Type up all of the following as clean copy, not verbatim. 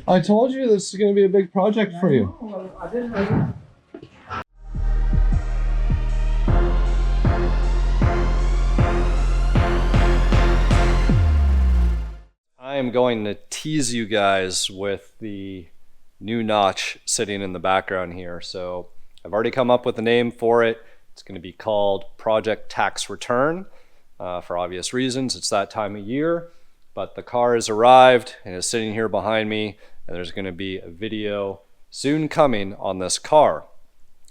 I told you this is going to be a big project for you. Well, I didn't know. I am going to tease you guys with the new notch sitting in the background here. So I've already come up with a name for it. It's going to be called Project Tax Return for obvious reasons. It's that time of year, but the car has arrived and is sitting here behind me, and there's going to be a video soon coming on this car.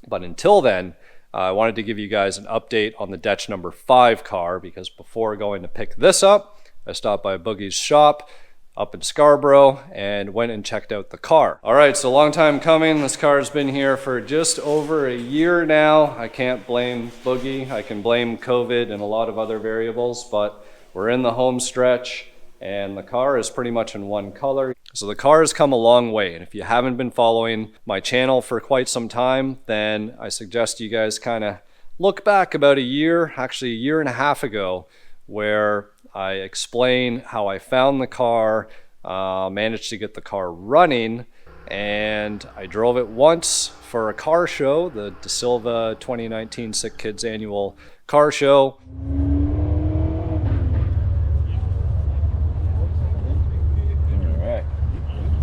But until then, I wanted to give you guys an update on the DECH number 5 car, because before going to pick this up, I stopped by Boogie's shop up in Scarborough and went and checked out the car. All right, so long time coming. This car's been here for just over a year now. I can't blame Boogie. I can blame COVID and a lot of other variables, but we're in the home stretch and the car is pretty much in one color. So the car has come a long way, and if you haven't been following my channel for quite some time, then I suggest you guys kind of look back about a year, actually a year and a half ago, where I explain how I found the car, managed to get the car running, and I drove it once for a car show, the De Silva 2019 Sick Kids Annual Car Show.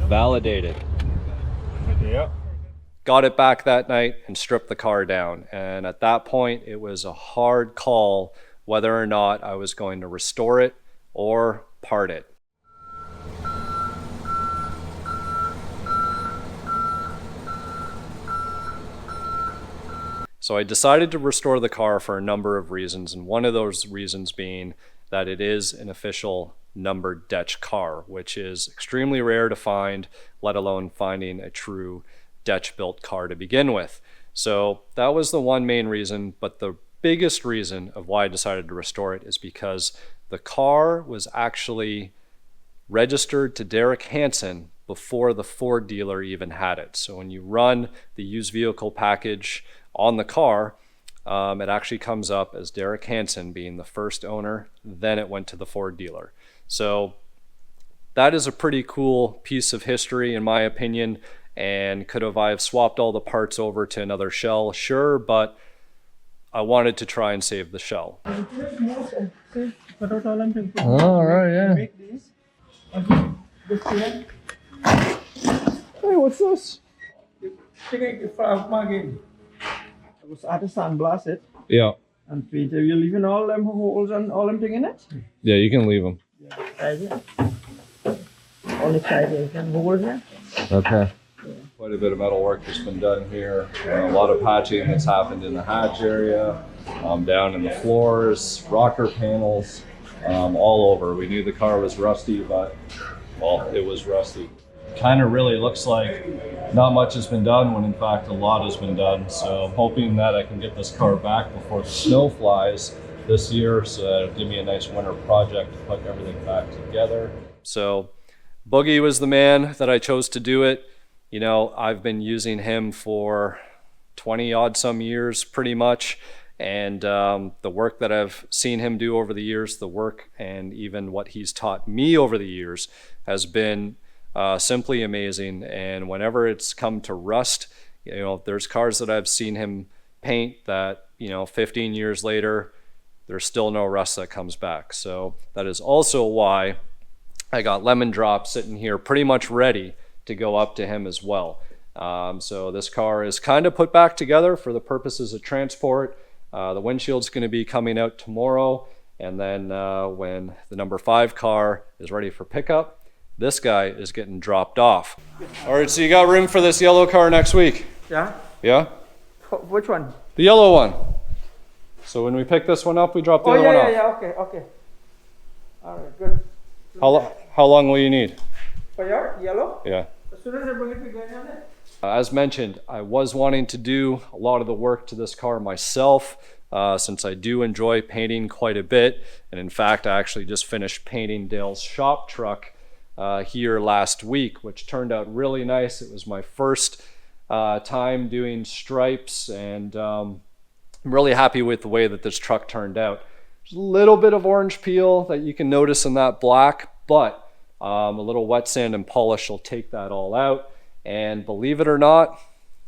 Validated. Yep. Got it back that night and stripped the car down. And at that point, it was a hard call whether or not I was going to restore it or part it. So I decided to restore the car for a number of reasons, and one of those reasons being that it is an official numbered DECH car, which is extremely rare to find, let alone finding a true DECH built car to begin with. So that was the one main reason, but the biggest reason of why I decided to restore it is because the car was actually registered to Derek Hansen before the Ford dealer even had it. So when you run the used vehicle package on the car, it actually comes up as Derek Hansen being the first owner, then it went to the Ford dealer. So that is a pretty cool piece of history in my opinion, and could have I swapped all the parts over to another shell? Sure, but I wanted to try and save the shell. All right, yeah. Make these. This here. Hey, what's this? Take it from my game. I was at the sandblast it. Yeah. And Peter, you're leaving all them holes and all them thing in it? Yeah, you can leave them. Yeah. Only side you can hold here. Okay. Quite a bit of metal work has been done here. A lot of patching that's happened in the hatch area, down in the floors, rocker panels, all over. We knew the car was rusty, but, well, it was rusty. Kind of really looks like not much has been done when in fact a lot has been done. So I'm hoping that I can get this car back before the snow flies this year, so that it'll give me a nice winter project to put everything back together. So Boogie was the man that I chose to do it. You know, I've been using him for 20 odd some years pretty much, and the work that I've seen him do over the years, the work and even what he's taught me over the years has been simply amazing. And whenever it's come to rust, you know, there's cars that I've seen him paint that, you know, 15 years later, there's still no rust that comes back. So that is also why I got Lemon Drop sitting here pretty much ready to go up to him as well. So this car is kind of put back together for the purposes of transport. The windshield's going to be coming out tomorrow, and then when the number 5 car is ready for pickup, this guy is getting dropped off. All right, so you got room for this yellow car next week? Yeah? Yeah? Which one? The yellow one. So when we pick this one up, we drop the other one off. Okay. All right, good. How long will you need? For your yellow? Yeah. As soon as I bring it, we get on it. As mentioned, I was wanting to do a lot of the work to this car myself, since I do enjoy painting quite a bit. And in fact, I actually just finished painting Dale's shop truck here last week, which turned out really nice. It was my first time doing stripes, and I'm really happy with the way that this truck turned out. There's a little bit of orange peel that you can notice in that black, but A little wet sand and polish will take that all out. And believe it or not,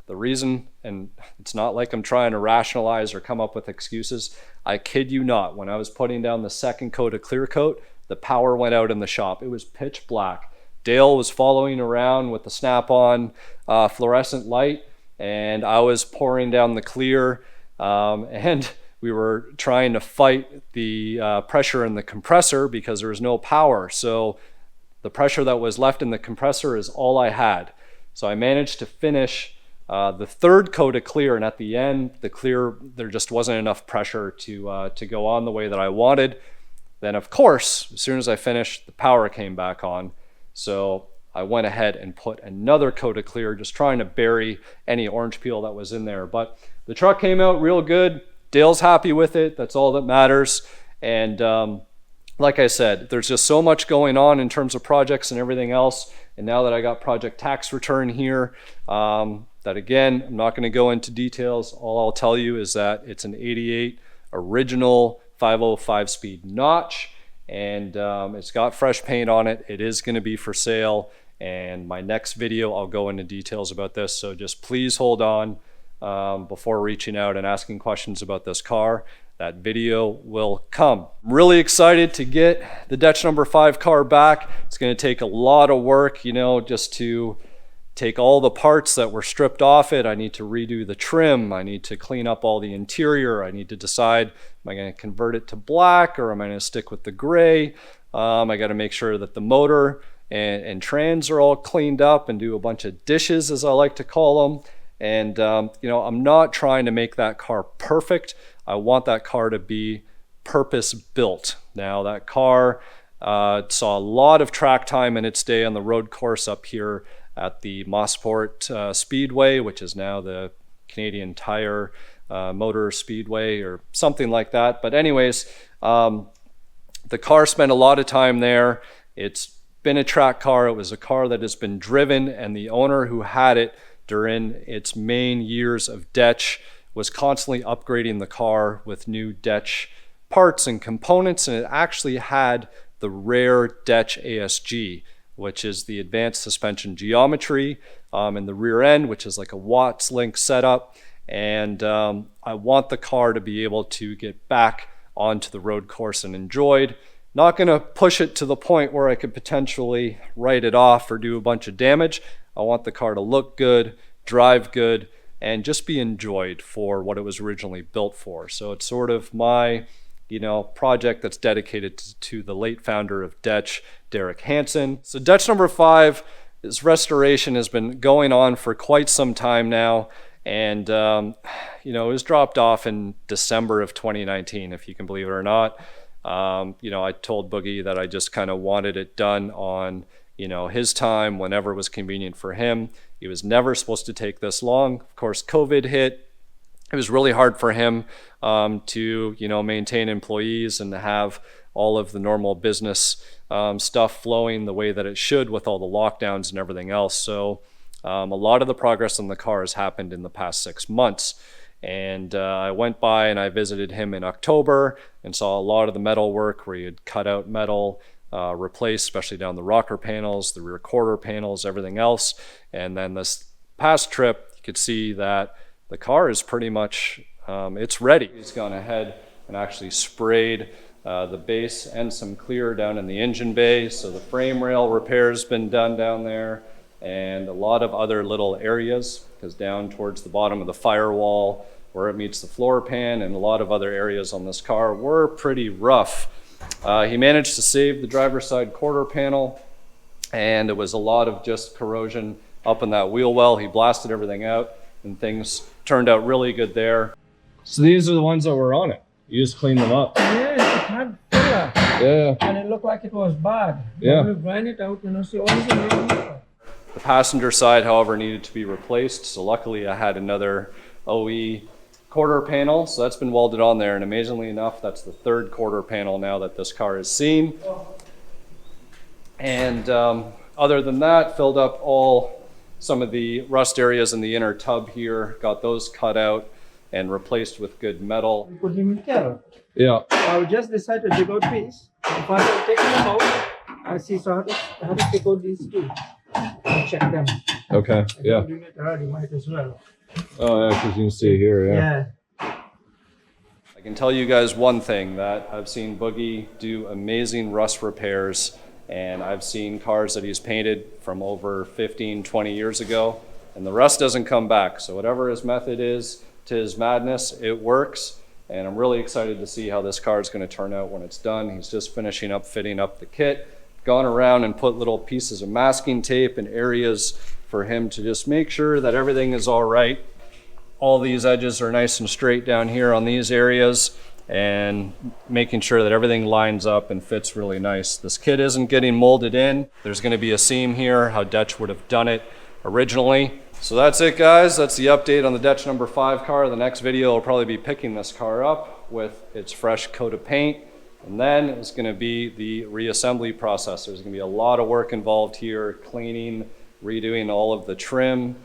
the reason, and it's not like I'm trying to rationalize or come up with excuses, I kid you not, when I was putting down the second coat of clear coat, the power went out in the shop. It was pitch black. Dale was following around with the snap-on fluorescent light, and I was pouring down the clear, and we were trying to fight the pressure in the compressor because there was no power. So the pressure that was left in the compressor is all I had. So I managed to finish the third coat of clear, and at the end, the clear, there just wasn't enough pressure to go on the way that I wanted. Then of course, as soon as I finished, the power came back on. So I went ahead and put another coat of clear, just trying to bury any orange peel that was in there. But the truck came out real good. Dale's happy with it. That's all that matters. And like I said, there's just so much going on in terms of projects and everything else. And now that I got project tax return here, that again, I'm not going to go into details. All I'll tell you is that it's an 88 original 505 speed notch, and it's got fresh paint on it. It is going to be for sale, and my next video I'll go into details about this, so just please hold on before reaching out and asking questions about this car. That video will come. I'm really excited to get the DECH number 5 car back. It's going to take a lot of work, you know, just to take all the parts that were stripped off it. I need to redo the trim. I need to clean up all the interior. I need to decide, am I going to convert it to black or am I going to stick with the gray? I got to make sure that the motor and trans are all cleaned up and do a bunch of dishes, as I like to call them. And you know, I'm not trying to make that car perfect. I want that car to be purpose built. Now that car saw a lot of track time in its day on the road course up here at the Mosport Speedway, which is now the Canadian Tire Motor Speedway or something like that. But anyways, the car spent a lot of time there. It's been a track car. It was a car that has been driven, and the owner who had it during its main years of DECH was constantly upgrading the car with new DECH parts and components, and it actually had the rare DECH ASG, which is the advanced suspension geometry in the rear end, which is like a Watts link setup. And I want the car to be able to get back onto the road course and enjoyed. Not going to push it to the point where I could potentially write it off or do a bunch of damage. I want the car to look good, drive good, and just be enjoyed for what it was originally built for. So it's sort of my, you know, project that's dedicated to the late founder of DECH, Derek Hansen. So DECH number 5, its restoration has been going on for quite some time now. And, you know, it was dropped off in December of 2019, if you can believe it or not. You know, I told Boogie that I just kind of wanted it done on, you know, his time, whenever it was convenient for him. It was never supposed to take this long. Of course, COVID hit. It was really hard for him to, you know, maintain employees and to have all of the normal business stuff flowing the way that it should with all the lockdowns and everything else. So a lot of the progress on the car has happened in the past 6 months. And I went by and I visited him in October and saw a lot of the metal work where he had cut out metal, replaced, especially down the rocker panels, the rear quarter panels, everything else. And then this past trip, you could see that the car is pretty much, it's ready. He's gone ahead and actually sprayed the base and some clear down in the engine bay. So the frame rail repair's been done down there, and a lot of other little areas, because down towards the bottom of the firewall where it meets the floor pan and a lot of other areas on this car were pretty rough. He managed to save the driver's side quarter panel, and it was a lot of just corrosion up in that wheel well. He blasted everything out and things turned out really good there. So these are the ones that were on it. You just cleaned them up. Yes, it had filler. Yeah. And it looked like it was bad. Yeah. When we grind it out, you know, see all the The passenger side, however, needed to be replaced. So luckily I had another OE quarter panel. So that's been welded on there. And amazingly enough, that's the third quarter panel now that this car has seen. And other than that, filled up some of the rust areas in the inner tub here, got those cut out. and replaced with good metal. We couldn't even tell. Yeah. I just decided to take out piece. If I had taken them out, I see, so I had to take out these two and check them. Okay. Yeah. I'm doing it already, might as well. Oh yeah, because you can see here. Yeah. I can tell you guys one thing, that I've seen Boogie do amazing rust repairs, and I've seen cars that he's painted from over 15, 20 years ago, and the rust doesn't come back. So whatever his method is to his madness, it works. And I'm really excited to see how this car is going to turn out when it's done. He's just finishing up fitting up the kit, gone around and put little pieces of masking tape in areas for him to just make sure that everything is all right. All these edges are nice and straight down here on these areas, and making sure that everything lines up and fits really nice. This kit isn't getting molded in. There's going to be a seam here, how DECH would have done it originally. So that's it, guys. That's the update on the DECH number 5 car. The next video will probably be picking this car up with its fresh coat of paint, and then it's going to be the reassembly process. There's going to be a lot of work involved here, cleaning, redoing all of the trim,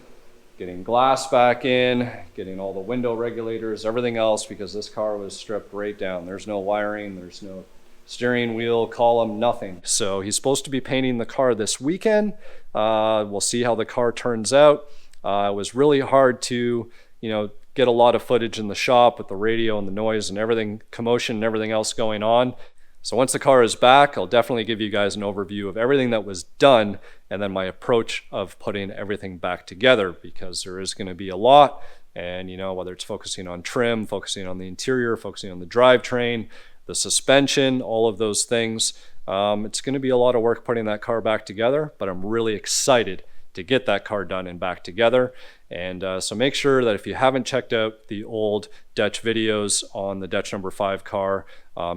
getting glass back in, getting all the window regulators, everything else, because this car was stripped right down. There's no wiring, there's no steering wheel, column, nothing. So he's supposed to be painting the car this weekend. We'll see how the car turns out. It was really hard to, get a lot of footage in the shop with the radio and the noise and everything, commotion and everything else going on. So once the car is back, I'll definitely give you guys an overview of everything that was done, and then my approach of putting everything back together, because there is going to be a lot. And whether it's focusing on trim, focusing on the interior, focusing on the drivetrain, the suspension, all of those things, it's going to be a lot of work putting that car back together, but I'm really excited to get that car done and back together. And so make sure that if you haven't checked out the old DECH videos on the DECH number 5 car,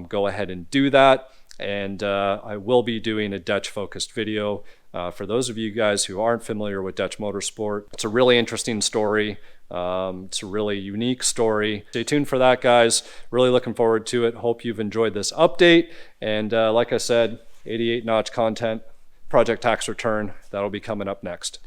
go ahead and do that. And I will be doing a DECH focused video. For those of you guys who aren't familiar with DECH Motorsport, it's a really interesting story. It's a really unique story. Stay tuned for that, guys. Really looking forward to it. Hope you've enjoyed this update. And like I said, 88 notch content, project tax return, that'll be coming up next.